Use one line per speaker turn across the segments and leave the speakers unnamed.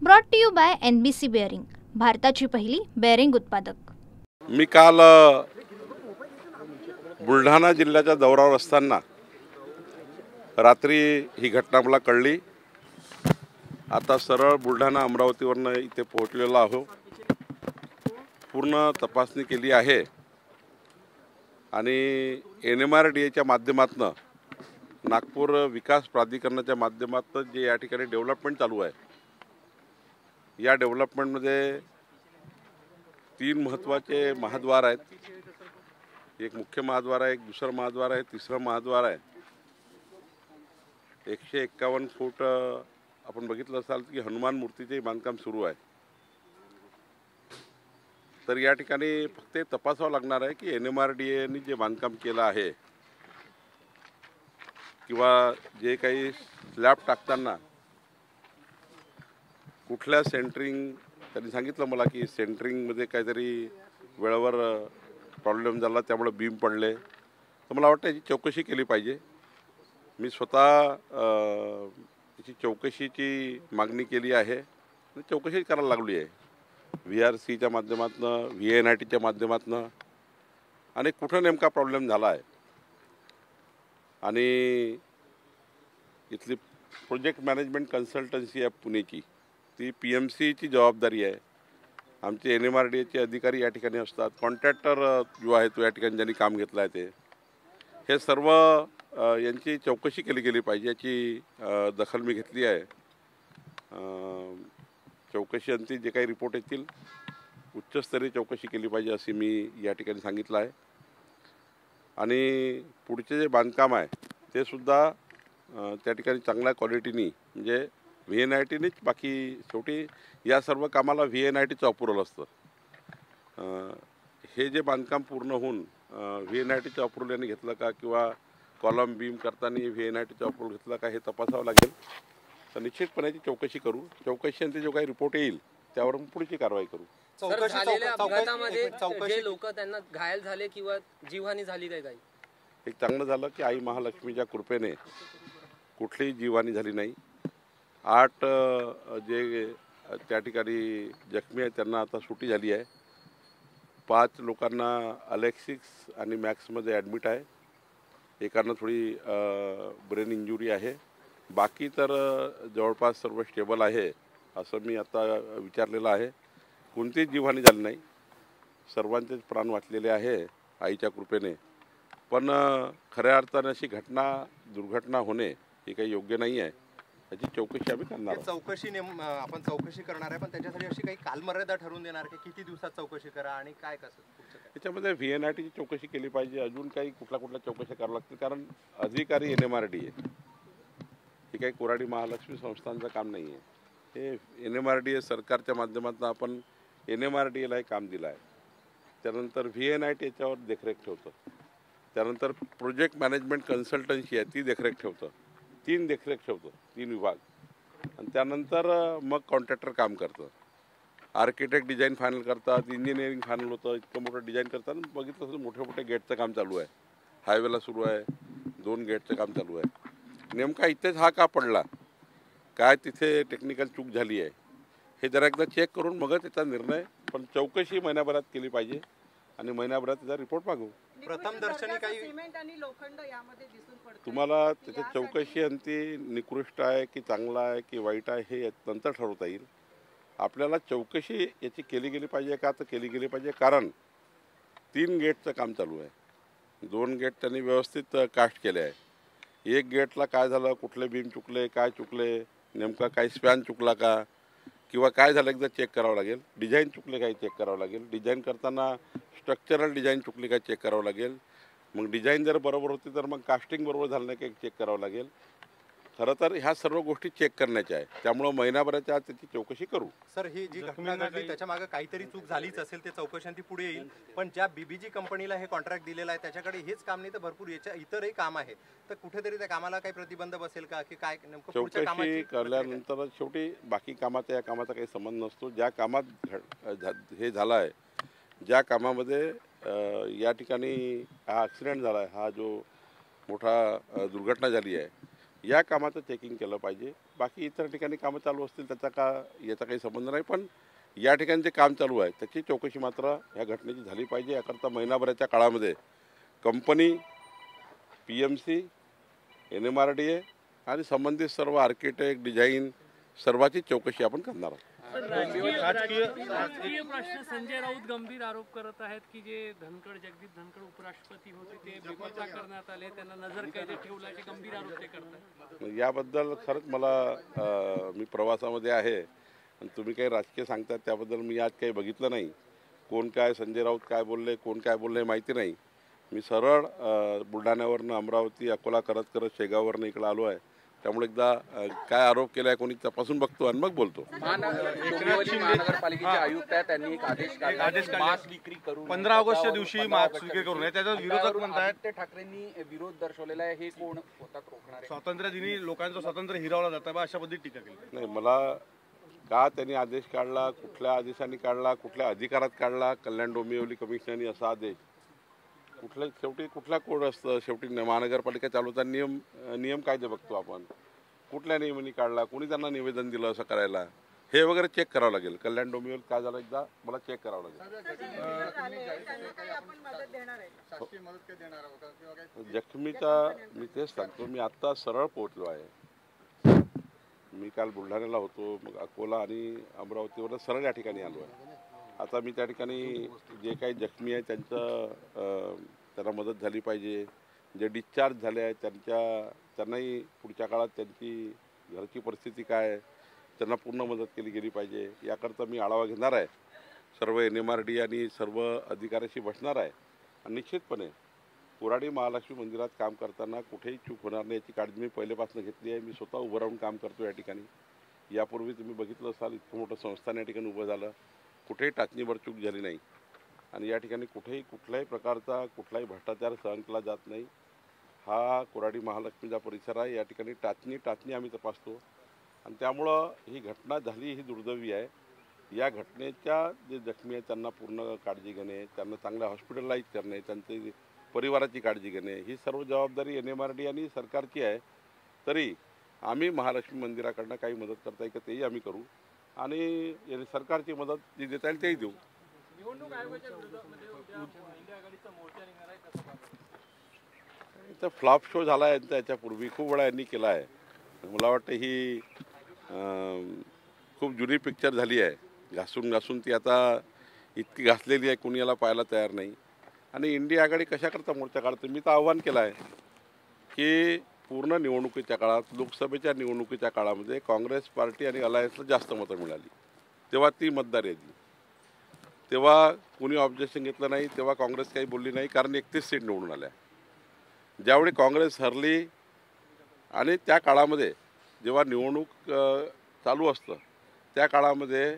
Brought to you by NBC bearing, भारताची पहिली bearing उत्पादक।
मी काल बुलढाणा जिल्ह्याच्या दौऱ्यावर असताना रात्री ही घटना मला कळली। आता सरळ बुलढाणा अमरावतीवरून इथे पोहोचलेलो आहो। पूर्ण तपासणी केली आहे आणि NMRDAच्या माध्यमातून, नागपूर विकास प्राधिकरणाच्या माध्यमातून जे या ठिकाणी डेव्हलपमेंट चालू आहे, या डेव्हलपमेंटमध्ये 3 महत्त्वाचे महाद्वार आहेत। एक मुख्य महाद्वार आहे, एक दुसरा महाद्वार आहे, तिसरा महाद्वार आहे। 151 फूट आपण बघितलं असाल की हनुमान मूर्तीचे बांधकाम सुरू आहे। तर या ठिकाणी फक्त तपासावं लागणार आहे की NMRDAने जे बांधकाम केलं आहे किंवा जे काही स्लॅब टाकताना कुठल्या सेंटरिंग, त्यांनी सांगितलं मला की सेंटरिंगमध्ये काहीतरी वेळेवर प्रॉब्लेम झाला, त्यामुळे बीम पडले। तर मला वाटतं याची चौकशी केली पाहिजे। मी स्वतः याची चौकशीची मागणी केली आहे आणि चौकशी करायला लागली आहे VRCच्या माध्यमातून, VNITच्या माध्यमातून, आणि कुठं नेमका प्रॉब्लेम झाला आहे। आणि इथली प्रोजेक्ट मॅनेजमेंट कन्सल्टन्सी आहे पुणेची, ती PMCची जबाबदारी आहे। आमचे NMRDAचे अधिकारी या ठिकाणी असतात, कॉन्ट्रॅक्टर जो आहे तो या ठिकाणी ज्यांनी काम घेतलं आहे ते, हे सर्व यांची चौकशी केली गेली पाहिजे। याची दखल मी घेतली आहे। चौकशी अंती जे काही रिपोर्ट येतील, उच्चस्तरीय चौकशी केली पाहिजे असे मी या ठिकाणी सांगितलं आहे। आणि पुढचे जे बांधकाम आहे ते सुद्धा त्या ठिकाणी चांगल्या क्वालिटीनी, म्हणजे VNITनेच, बाकी शेवटी या सर्व कामाला VNITचं अप्रुव्हल असतं। हे जे बांधकाम पूर्ण होऊन VNITचं अप्रुव्हल यांनी घेतलं का, किंवा कॉलम बीम करताना VNITचं अप्रुव्हल घेतलं का, हे तपासावं लागेल। तर निश्चितपणे याची चौकशी करू। चौकशीनंतर जो काही रिपोर्ट येईल त्यावर पुढची कारवाई करू।
झालेल्या अपघातामध्ये जे लोक त्यांना घायल झाले किंवा जीवहानी झाली काय काही?
एक चांगलं झालं की आई महालक्ष्मीच्या कृपेने कुठलीही जीवहानी झाली नाही। 8 जे त्या ठिकाणी जखमी आहेत त्यांना आता सुटी झाली आहे। 5 लोकांना अलेक्सिस आणि मॅक्समध्ये ॲडमिट आहे। एकांना थोडी ब्रेन इंजुरी आहे। बाकी तर जवळपास सर्व स्टेबल आहे असं मी आता विचारलेलं आहे। कोणतीच जीवहानी झाली नाही, सर्वांचेच प्राण वाचलेले आहे आईच्या कृपेने। पण खऱ्या अर्थाने अशी दुर्घटना होणे हे काही योग्य नाही आहे। याची चौकशी आम्ही करणार आहोत।
आपण चौकशी करणार आहे, पण त्याच्यासाठी अशी काही कालमर्यादा ठरवून देणार की किती दिवसात चौकशी करा आणि काय कसं?
त्याच्यामध्ये VNITची चौकशी केली पाहिजे। अजून काही कुठल्या चौकशा कराव्या लागतील, कारण अधिकारी NMRDA, हे काही कोराडी महालक्ष्मी संस्थांचं काम नाही आहे। हे NMRDA सरकारच्या माध्यमातून आपण NMRDAला काम दिलं आहे। त्यानंतर VNIT याच्यावर देखरेख ठेवतं। त्यानंतर प्रोजेक्ट मॅनेजमेंट कन्सल्टन्सी आहे, ती देखरेख ठेवतं। 3 देखरेख ठेवतं, 3 विभाग। आणि त्यानंतर मग कॉन्ट्रॅक्टर काम करतं। आर्किटेक्ट डिझाईन फायनल करतात, इंजिनिअरिंग फायनल होतं। इतकं मोठं डिझाईन करतात, बघितलं असं मोठे गेटचं काम चालू आहे, हायवेला सुरू आहे, 2 गेटचं काम चालू आहे। नेमका इथेच हा का पडला, काय तिथे टेक्निकल चूक झाली आहे, हे जरा एकदा चेक करून मग त्याचा निर्णय, पण चौकशी महिन्याभरात केली पाहिजे आणि महिन्याभरात त्याचा रिपोर्ट मागू।
प्रथम दर्शनी काही
तुम्हाला त्याच्या चौकशी अंती निकृष्ट आहे की चांगला आहे की वाईट आहे हे नंतर ठरवता येईल। आपल्याला चौकशी याची केली गेली पाहिजे का, तर केली गेली पाहिजे, कारण 3 गेटचं काम चालू आहे। 2 गेट त्यांनी व्यवस्थित कास्ट केले आहे। 1 गेटला काय झालं, कुठले बीम चुकले, काय चुकले, नेमका काही स्पॅन चुकला का, किंवा काय झालं एकदा चेक करावं लागेल। डिझाईन चुकले काही चेक करावं लागेल। डिझाईन करताना स्ट्रक्चरल डिझाईन चुकली काय चेक करावं लागेल। मग डिझाईन जर बरोबर होती तर मग कास्टिंग बरोबर झालं नाही काही चेक करावं लागेल। खरं तर ह्या सर्व गोष्टी चेक करण्याच्या आहे, त्यामुळं महिनाभराच्या आत त्याची चौकशी करू।
सर, ही जी घटना घडली त्याच्या मागे काहीतरी चूक झालीच असेल, ते चौकशांती पुढे येईल। पण ज्या BBG कंपनीला हे कॉन्ट्रॅक्ट दिलेलं आहे त्याच्याकडे हेच काम नाही तर भरपूर याच्या इतरही काम आहे, तर कुठेतरी त्या कामाला काही प्रतिबंध बसेल का, की काय नेमकं पुढच्या
चौकशी केल्यानंतर शेवटी बाकी कामाचा या कामाचा काही संबंध नसतो। ज्या कामात हे झालं आहे, ज्या कामामध्ये या ठिकाणी हा ॲक्सिडेंट झाला आहे, हा जो मोठा दुर्घटना झाली आहे, या कामाचं चेकिंग केलं पाहिजे। बाकी इतर ठिकाणी कामं चालू असतील त्याचा याचा काही संबंध नाही. पण या ठिकाणी जे काम चालू आहे त्याची चौकशी मात्र ह्या घटनेची झाली पाहिजे. याकरता महिनाभराच्या काळामध्ये कंपनी, PMC, NMRDA आणि संबंधित सर्व आर्किटेक्ट, डिझाईन सर्वांची चौकशी आपण करणार आहोत.
राजकीय प्रश्न संजय राऊत गंभीर आरोप करत आहेत की जे जगदीप धनखड उपराष्ट्रपती होते ते बेपत्ता करण्यात आले, त्यांना नजरकैदेत ठेवल्याचे गंभीर आरोप ते करतात.
याबद्दल खरंच मला मी प्रवासामध्ये आहे आणि तुम्ही काही राजकीय सांगतात त्याबद्दल मी आज काही बघितलं नाही. कोण काय, संजय राऊत काय बोलले, कोण काय बोलले माहिती नाही. मी सरळ बुलढाण्यावरनं अमरावती, अकोला करत करत शेगाववरनं इकडं आलो आहे. त्यामुळे एकदा काय आरोप केलाय कोणी तपासून बघतो आणि मग बोलतो.
महानगरपालिकेचे आयुक्त आहेत, त्यांनी एक आदेश काढला मास्क विक्री करून
15 ऑगस्टच्या दिवशी मास्क विक्री करू नये, त्याचा विरोधक म्हणतात.
आदित्य ठाकरेंनी विरोध दर्शवलेला आहे. हे कोण होतात रोखणारे?
स्वातंत्र्य दिनी लोकांचं स्वातंत्र्य हिरावलं जातं अशा पद्धतीत टीका केली.
नाही, मला का त्यांनी आदेश काढला, कुठल्या आदेशाने काढला, कुठल्या अधिकारात काढला, कल्याण डोंबिवली कमिशनरनी असा आदेश, शेवटी कुठला कोड असतं, शेवटी महानगरपालिका चालवताना नियम कायदे बघतो आपण. कुठल्या नियमाने काढला, कोणी त्यांना निवेदन दिलं असं करायला, हे वगैरे चेक करावं लागेल. कल्याण डोंबिवली काय झालं एकदा मला चेक करावं लागेल. जखमीचा मी तेच सांगतो, मी आत्ता सरळ पोहोचलो आहे. मी काल बुलढाण्याला होतो, मग अकोला आणि अमरावतीवर सरळ या ठिकाणी आलो आहे. आता मी त्या ठिकाणी जे काही जखमी आहे त्यांना मदत झाली पाहिजे. जे डिस्चार्ज झाले आहेत त्यांनाही पुढच्या काळात त्यांची घरची परिस्थिती काय आहे त्यांना पूर्ण मदत केली गेली पाहिजे. याकरता मी आढावा घेणार आहे. सर्व NMRD आणि सर्व अधिकाऱ्याशी बसणार आहे आणि निश्चितपणे कोराडी महालक्ष्मी मंदिरात काम करताना कुठेही चूक होणार नाही याची काळजी मी पहिल्यापासून घेतली आहे. मी स्वतः उभं राहून काम करतो या ठिकाणी. यापूर्वी तुम्ही बघितलं असाल, इतकं मोठं संस्थान या ठिकाणी उभं झालं, कुठेही टाचणीभर चूक झाली नाही आणि या ठिकाणी कुठल्याही प्रकारचा कुठलाही भ्रष्टाचार सहन केला जात नाही. हा कोराडी महालक्ष्मीचा परिसर आहे. या ठिकाणी टाचणी आम्ही तपासतो आणि त्यामुळं ही घटना झाली ही दुर्दैवी आहे. या घटनेच्या जे जखमी आहेत त्यांना पूर्ण काळजी घेणे, त्यांना चांगल्या हॉस्पिटलाइज करणे, त्यांची परिवाराची काळजी घेणे ही सर्व जबाबदारी NMRD आणि सरकारची आहे. तरी आम्ही महालक्ष्मी मंदिराकडनं काही मदत करता येईल तेही आम्ही करू आणि सरकारची मदत जी देता येईल तेही देऊ. इथं फ्लॉप शो झाला आहे याच्यापूर्वी खूप वेळा यांनी केला आहे. मला वाटतं ही खूप जुनी पिक्चर झाली आहे. घासून ती आता इतकी घासलेली आहे, कोणी याला पाहायला तयार नाही. आणि इंडिया आघाडी कशाकरता मोर्चा काढते? मी तर आव्हान केलं आहे की पूर्ण निवडणुकीच्या काळात, लोकसभेच्या निवडणुकीच्या काळामध्ये काँग्रेस पार्टी आणि अलायन्सला जास्त मतं मिळाली, तेव्हा ती मतदार यादी, तेव्हा कुणी ऑब्जेक्शन घेतलं नाही, तेव्हा काँग्रेस काही बोलली नाही, कारण 31 सीट निवडून आल्या. ज्यावेळी काँग्रेस हरली आणि त्या काळामध्ये जेव्हा निवडणूक चालू असतं त्या काळामध्ये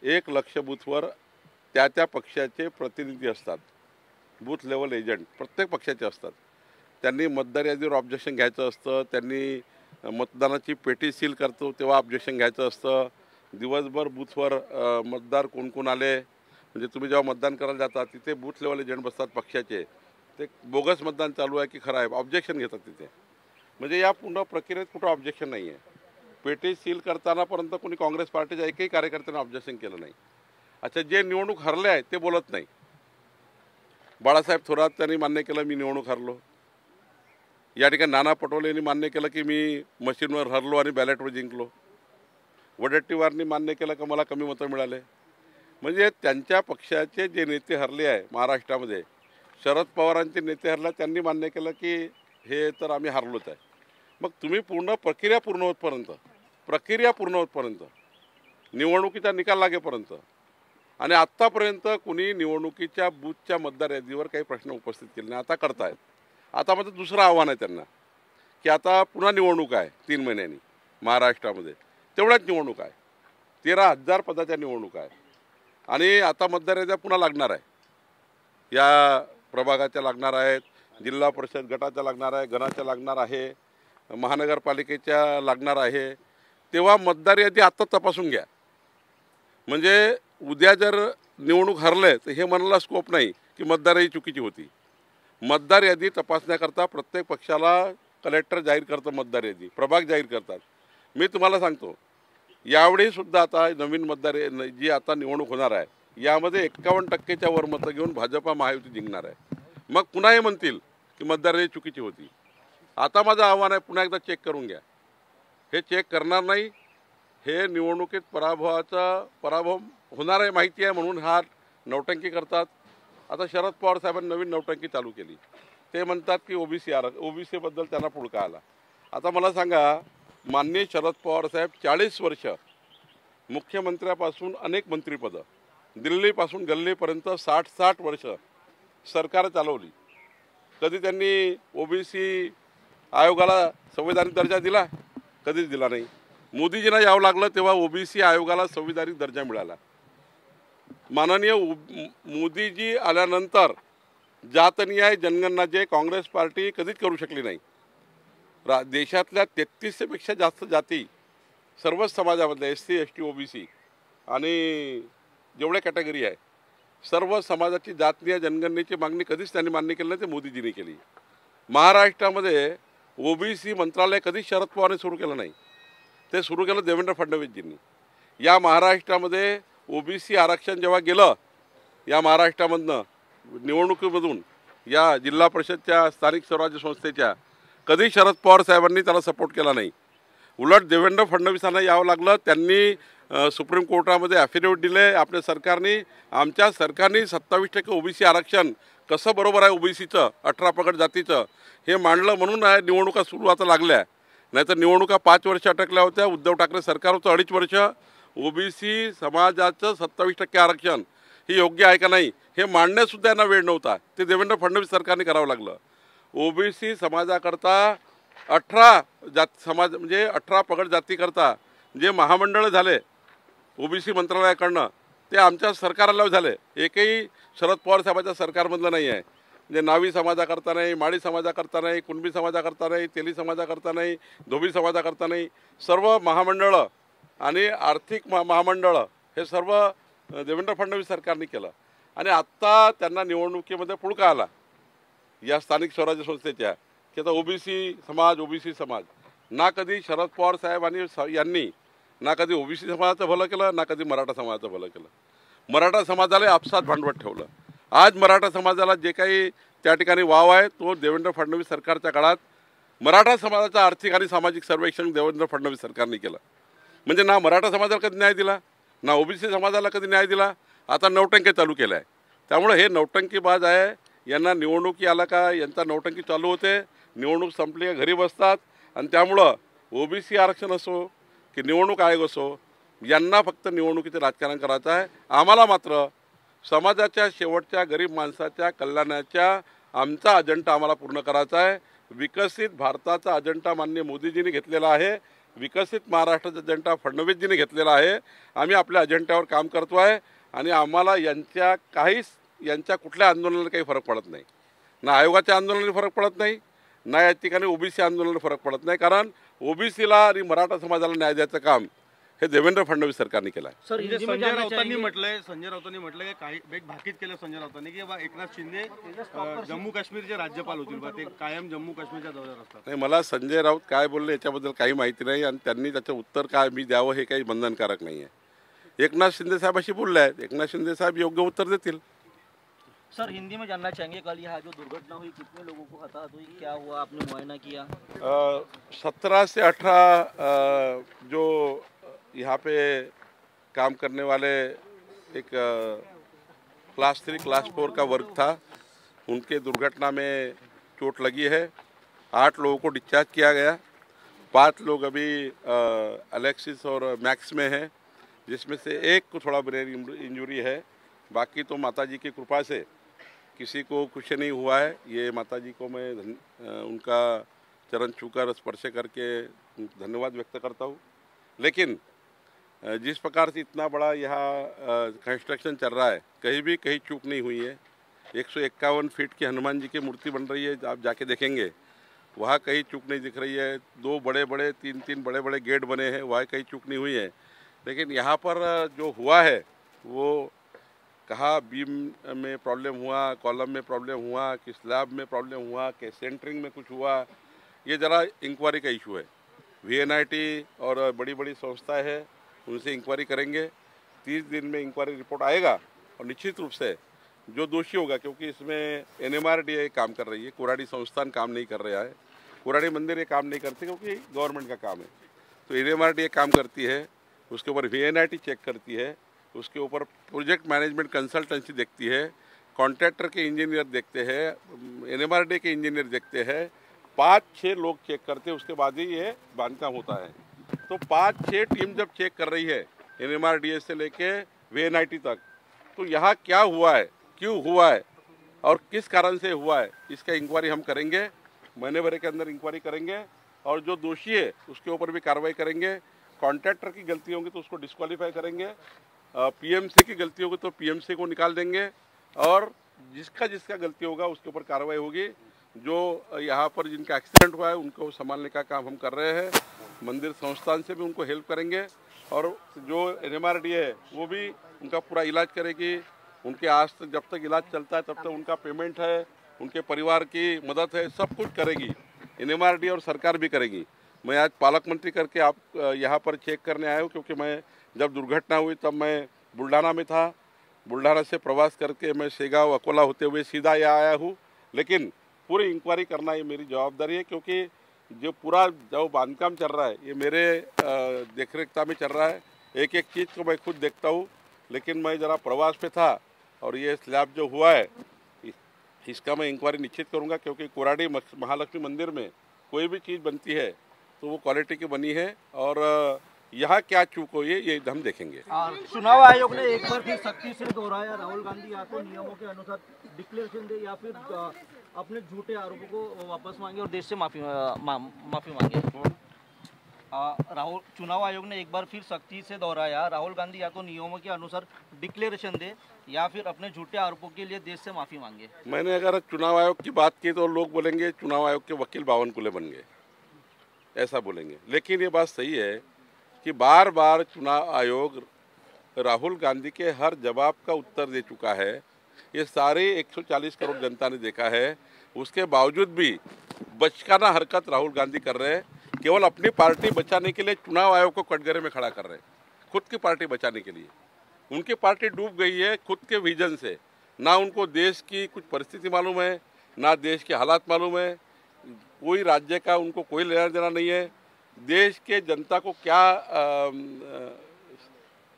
1 लक्ष बूथवर त्या पक्षाचे प्रतिनिधी असतात, बूथ लेवल एजंट प्रत्येक पक्षाचे असतात. त्यांनी मतदार यादीवर ऑब्जेक्शन घ्यायचं असतं, त्यांनी मतदानाची पेटी सील करतो तेव्हा ऑब्जेक्शन घ्यायचं असतं. दिवसभर बूथवर मतदार कोण आले, म्हणजे तुम्ही जेव्हा मतदान करायला जाता तिथे बूथ लेवल एजंट बसतात पक्षाचे, ते बोगस मतदान चालू आहे की खरं आहे ऑब्जेक्शन घेतात तिथे. म्हणजे या पूर्ण प्रक्रियेत कुठं ऑब्जेक्शन नाही आहे. पेटी सील करतानापर्यंत कोणी काँग्रेस पार्टीच्या एकही कार्यकर्त्यांनी ऑब्जेक्शन केलं नाही. अच्छा, जे निवडणूक हरले आहेत ते बोलत नाही. बाळासाहेब थोरात त्यांनी मान्य केलं मी निवडणूक हरलो. या ठिकाणी नाना पटोले यांनी मान्य केलं की मी मशीनवर हरलो आणि बॅलेटवर जिंकलो. वडेट्टीवारनी मान्य केलं की मला कमी मतं मिळाले. म्हणजे त्यांच्या पक्षाचे जे नेते हरले आहे महाराष्ट्रामध्ये, शरद पवारांचे नेते हरले, त्यांनी मान्य केलं की हे तर आम्ही हरलोच आहे. मग तुम्ही प्रक्रिया पूर्ण होतपर्यंत निवडणुकीचा निकाल लागेपर्यंत आणि आत्तापर्यंत कुणी निवडणुकीच्या बूथच्या मतदार यादीवर काही प्रश्न उपस्थित केले नाही. आता करतायत. आता मात्र दुसरं आव्हान आहे त्यांना की आता पुन्हा निवडणूक आहे 3 महिन्यांनी महाराष्ट्रामध्ये, तेवढ्याच निवडणूक आहे, 13,000 पदाच्या निवडणूक आहे आणि आता मतदार याद्या पुन्हा लागणार आहे. या प्रभागाच्या लागणार आहेत, जिल्हा परिषद गटाच्या लागणार आहे, गणाच्या लागणार आहे, महानगरपालिकेच्या लागणार आहे. तेव्हा मतदार यादी आत्ता तपासून घ्या. म्हणजे उद्या जर निवडणूक हरले तर हे म्हणायला स्कोप नाही की मतदार यादी चुकीची होती. मतदार यादी तपासण्याकरता प्रत्येक पक्षाला कलेक्टर जाहीर करतं मतदार यादी, प्रभाग जाहीर करतात. मी तुम्हाला सांगतो, यावेळी सुद्धा आता नवीन मतदार जी आता निवडणूक होणार आहे, यामध्ये 51%च्या वर मतं घेऊन भाजपा महायुती जिंकणार आहे. मग पुन्हा हे म्हणतील की मतदार चुकीची होती. आता माझं आव्हान आहे, पुन्हा एकदा चेक करून घ्या. हे चेक करणार नाही, हे निवडणुकीत पराभव होणार आहे माहिती आहे म्हणून हा नौटंकी करतात. आता शरद पवार साहेबांनी नवीन नौटंकी चालू केली. ते म्हणतात की ओबीसी बद्दल त्यांना पुळका आला. आता मला सांगा, माननीय शरद पवार साहेब 40 वर्ष मुख्यमंत्र्यापासून अनेक मंत्रिपदं, दिल्लीपासून गल्लीपर्यंत 60 वर्ष सरकार चालवली. कधी त्यांनी ओबीसी आयोगाला संवैधानिक दर्जा दिला? कधीच दिला नाही. मोदीजींना यावं लागलं तेव्हा ओबीसी आयोगाला संविधानिक दर्जा मिळाला. माननीय मोदीजी आल्यानंतर जातनिहाय जनगणना जे काँग्रेस पार्टी कधीच करू शकली नाही. देशातल्या 33 पेक्षा जास्त जाती, सर्वच समाजामधल्या SC ST OBC आणि जेवढ्या कॅटेगरी आहे, सर्व समाजाची जातनिहाय जनगणनेची मागणी कधीच त्यांनी मान्य केली नाही, ते मोदीजींनी केली. महाराष्ट्रामध्ये OBC मंत्रालय कधीच शरद पवारने सुरू केलं नाही, ते सुरू केलं देवेंद्र फडणवीसजींनी. या महाराष्ट्रामध्ये OBC आरक्षण जेव्हा गेलं, या महाराष्ट्रामधनं निवडणुकीमधून या जिल्हा परिषदच्या स्थानिक स्वराज्य संस्थेच्या, कधी शरद पवार साहेबांनी त्याला सपोर्ट केला नाही. उलट देवेंद्र फडणवीसांना यावं लागलं. त्यांनी सुप्रीम कोर्टामध्ये ॲफिडेविट दिले. आपल्या सरकारने, आमच्या सरकारने 27% OBC आरक्षण कसं बरोबर आहे OBCचं 18 पगड जातीचं हे मांडलं म्हणून निवडणुका सुरू आता लागल्या. नाहीतर निवडणुका 5 वर्ष अटकल्या होत्या. उद्धव ठाकरे सरकार होतं 2.5 वर्ष. OBC समाजाचं 27% आरक्षण हे योग्य आहे का नाही हे मांडण्यासुद्धा यांना वेळ नव्हता. ते देवेंद्र फडणवीस सरकारने करावं लागलं. OBC समाजाकरता 18 समाज म्हणजे 18 पगड जातीकरता जे महामंडळ झाले OBC मंत्रालयाकडनं, ते आमच्या सरकारला झाले. एकही शरद पवार साहेबाच्या सरकारमधलं नाही आहे. म्हणजे नावी समाजाकरता नाही, माळी समाजाकरता नाही, कुणबी समाजाकरता नाही, तेली समाजाकरता नाही, धोबी समाजाकरता नाही. सर्व महामंडळं आणि आर्थिक महामंडळं हे सर्व देवेंद्र फडणवीस सरकारने केलं. आणि आत्ता त्यांना निवडणुकीमध्ये पुळका आला या स्थानिक स्वराज्य संस्थेच्या, की आता OBC समाज ना कधी शरद पवार साहेब यांनी ना कधी OBC समाजाचं भलं केलं, ना कधी मराठा समाजाचं भलं केलं. मराठा समाजाला आपसात भांडवत ठेवलं. आज मराठा समाजाला जे काही त्या ठिकाणी वाव आहे तो देवेंद्र फडणवीस सरकारच्या काळात मराठा समाजाचं आर्थिक आणि सामाजिक सर्वेक्षण देवेंद्र फडणवीस सरकारने केलं. म्हणजे ना मराठा समाजाला कधी न्याय दिला, ना OBC समाजाला कधी न्याय दिला. आता नौटंकी चालू केलं आहे. त्यामुळे हे नौटंकीबाज आहे. यांना निवडणुकी आला का यांचा नौटंकी चालू होते, निवडणूक संपली घरी बसतात. आणि त्यामुळं OBC आरक्षण असो की निवडणूक आयोग असो, यांना फक्त निवडणुकीचं राजकारण करायचं आहे. आम्हाला मात्र समाजाच्या शेवटच्या गरीब माणसाच्या कल्याणाच्या आमचा अजेंडा आम्हाला पूर्ण करायचा आहे. विकसित भारताचा अजेंडा माननीय मोदीजींनी घेतलेला आहे. विकसित महाराष्ट्राचा अजेंडा फडणवीसजींनी घेतलेला आहे. आम्ही आपल्या अजेंड्यावर काम करतो आहे आणि आम्हाला यांच्या कुठल्या आंदोलनाला काही फरक पडत नाही. ना आयोगाच्या आंदोलनाला फरक पडत नाही, ना या ठिकाणी OBC आंदोलनाला फरक पडत नाही. कारण OBCला आणि मराठा समाजाला न्याय द्यायचं काम हे देवेंद्र फडणवीस सरकारने केलं आहे.
म्हणजे संजय राऊतांनी म्हटलंय काही एक भाकीत केलं संजय राऊतांनी की एकनाथ शिंदे जम्मू काश्मीरचे राज्यपाल होतील, ते कायम जम्मू काश्मीरच्या दौऱ्यावर असतात.
नाही, मला संजय राऊत काय बोलले याच्याबद्दल काही माहिती नाही आणि त्यांनी त्याचं उत्तर काय मी द्यावं हे काही बंधनकारक नाही आहे. एकनाथ शिंदे साहेबाशी बोलले आहेत, एकनाथ शिंदे साहेब योग्य उत्तर देतील.
सर हिंदी में जानना चाहेंगे, कल यहाँ जो दुर्घटना हुई कितने लोगों को हताहत हुई, क्या हुआ, आपने मुआयना किया?
17 से 18 जो यहाँ पे काम करने वाले एक क्लास 3 क्लास 4 का वर्ग था, उनके दुर्घटना में चोट लगी है. 8 लोगों को डिस्चार्ज किया गया. 5 लोग अभी अलेक्सिस और मैक्स में हैं, जिसमें से एक को थोड़ा ब्रेन इंजरी है. बाकी तो माताजी की कृपा से किसी को कुछ नहीं हुआ है. ये माताजी को मैं उनका चरण छूकर स्पर्श करके धन्यवाद व्यक्त करता हूँ. लेकिन जिस प्रकार से इतना बड़ा यहाँ कंस्ट्रक्शन चल रहा है, कहीं चूक नहीं हुई है. 151 फीट की हनुमान जी की मूर्ति बन रही है, आप जाके देखेंगे वहाँ कहीं चूक नहीं दिख रही है. 2 बड़े-बड़े 3 बड़े-बड़े गेट बने हैं, वहाँ कहीं चूक नहीं हुई है. लेकिन यहाँ पर जो हुआ है वो कहाँ बीम में प्रॉब्लम हुआ, कॉलम में प्रॉब्लम हुआ, कि स्लैब में प्रॉब्लम हुआ, कि सेंटरिंग में कुछ हुआ, ये ज़रा इंक्वायरी का इशू है. VNIT और बड़ी बड़ी संस्थाएं हैं उनसे इंक्वायरी करेंगे। 30 दिन में इंक्वायरी रिपोर्ट आएगा और निश्चित रूप से जो दोषी होगा, क्योंकि इसमें NMRDA काम कर रही है, कुराड़ी संस्थान काम नहीं कर रहा है, कुराड़ी मंदिर ये काम नहीं करती क्योंकि गवर्नमेंट का काम है। तो NMRDA काम करती है, उसके ऊपर VNIT चेक करती है, उसके ऊपर प्रोजेक्ट मैनेजमेंट कंसल्टेंसी देखती है, कॉन्ट्रैक्टर के इंजीनियर देखते हैं, NMRDA के इंजीनियर देखते हैं, 5-6 लोग चेक करते हैं, उसके बाद ही ये बांधकाम होता है। तो 5-6 टीम जब चेक कर रही है NMRDA से लेके VNIT तक, तो यहाँ क्या हुआ है, क्यों हुआ है और किस कारण से हुआ है, इसका इंक्वायरी हम करेंगे। महीने भर के अंदर इंक्वायरी करेंगे और जो दोषी है उसके ऊपर भी कार्रवाई करेंगे। कॉन्ट्रैक्टर की गलती होगी तो उसको डिस्क्वालीफाई करेंगे, PMC की गलती होगी तो PMC को निकाल देंगे और जिसका गलती होगा उसके ऊपर कार्रवाई होगी। जो यहाँ पर जिनका एक्सीडेंट हुआ है उनको संभालने का काम हम कर रहे हैं। मंदिर संस्थान से भी उनको हेल्प करेंगे और जो NMRDA है वो भी उनका पूरा इलाज करेगी। उनके आज तक जब तक इलाज चलता है तब तक उनका पेमेंट है, उनके परिवार की मदद है, सब कुछ करेगी NMRDA और सरकार भी करेगी। मैं आज पालक मंत्री करके आप यहाँ पर चेक करने आया हूँ, क्योंकि मैं जब दुर्घटना हुई तब मैं बुल्ढाना में था। बुल्ढाना से प्रवास करके मैं शेगांव अकोला होते हुए सीधा यहाँ आया हूँ। लेकिन पूरी इंक्वायरी करना ये मेरी जवाबदारी है, क्योंकि जो पूरा जो बांधकाम चल रहा है ये मेरे देखरेखता में चल रहा है। एक एक चीज़ को मैं खुद देखता हूँ। लेकिन मैं ज़रा प्रवास पे था और ये स्लैब जो हुआ है इसका मैं इंक्वायरी निश्चित करूँगा, क्योंकि कुराड़ी महालक्ष्मी मंदिर में कोई भी चीज़ बनती है तो वो क्वालिटी की बनी है और यहाँ क्या चूक हुई है ये हम देखेंगे।
चुनाव आयोग ने एक बार फिर सख्ती से दोहराया, राहुल गांधी या तो नियमों के अनुसार डिक्लेरेशन दे या फिर अपने झूठे आरोपों को वापस मांगे और देश से माफी मांगे। चुनाव आयोग ने एक बार फिर सख्ती से दोहराया, राहुल गांधी या तो नियमों के अनुसार डिक्लेरेशन दे या फिर अपने झूठे आरोपों के लिए देश से माफी मांगे।
मैंने अगर चुनाव आयोग की बात की तो लोग बोलेंगे चुनाव आयोग के वकील बावनकुले बन गए, ऐसा बोलेंगे। लेकिन ये बात सही है कि बार बार चुनाव आयोग राहुल गांधी के हर जवाब का उत्तर दे चुका है। ये सारे 140 करोड़ जनता ने देखा है। उसके बावजूद भी बचकाना हरकत राहुल गांधी कर रहे हैं। केवल अपनी पार्टी बचाने के लिए चुनाव आयोग को कटघरे में खड़ा कर रहे हैं, खुद की पार्टी बचाने के लिए। उनकी पार्टी डूब गई है खुद के विजन से। ना उनको देश की कुछ परिस्थिति मालूम है, ना देश के हालात मालूम है, कोई राज्य का उनको कोई लेना देना नहीं है। देश के जनता को क्या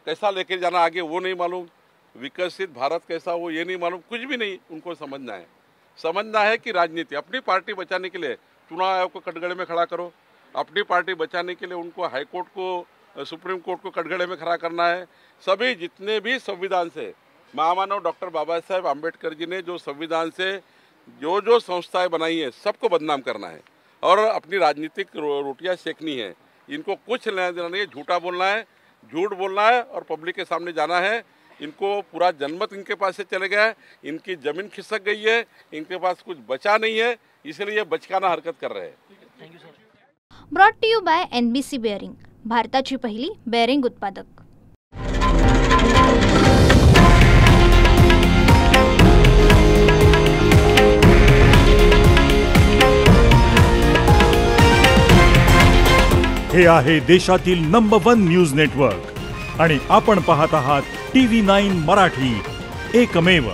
कैसा लेके जाना आगे वो नहीं मालूम, विकसित भारत कैसा हो ये नहीं मालूम, कुछ भी नहीं उनको समझना है। समझना है कि राजनीति अपनी पार्टी बचाने के लिए चुनाव आयोग को कटघरे में खड़ा करो, अपनी पार्टी बचाने के लिए उनको हाई कोर्ट को सुप्रीम कोर्ट को कटघरे में खड़ा करना है। सभी जितने भी संविधान से महामानव डॉक्टर बाबा साहेब आम्बेडकर जी ने जो संविधान से जो संस्थाएं बनाई हैं सबको बदनाम करना है और अपनी राजनीतिक रोटियां सेकनी है। इनको कुछ लेना देना नहीं है, झूठा बोलना है, झूठ बोलना है और पब्लिक के सामने जाना है। इनको पूरा जनमत इनके पास से चले गया है, इनकी जमीन खिसक गई है, इनके पास कुछ बचा नहीं है, इसलिए बचकाना हरकत कर रहे हैं।
Thank you sir.
Brought to you by NBC bearing, भारताची पहिली बेअरिंग उत्पादक।
हे आहे देशातील नंबर 1 न्यूज नेटवर्क आणि आपण पाहत आहात TV9 मराठी, एकमेव।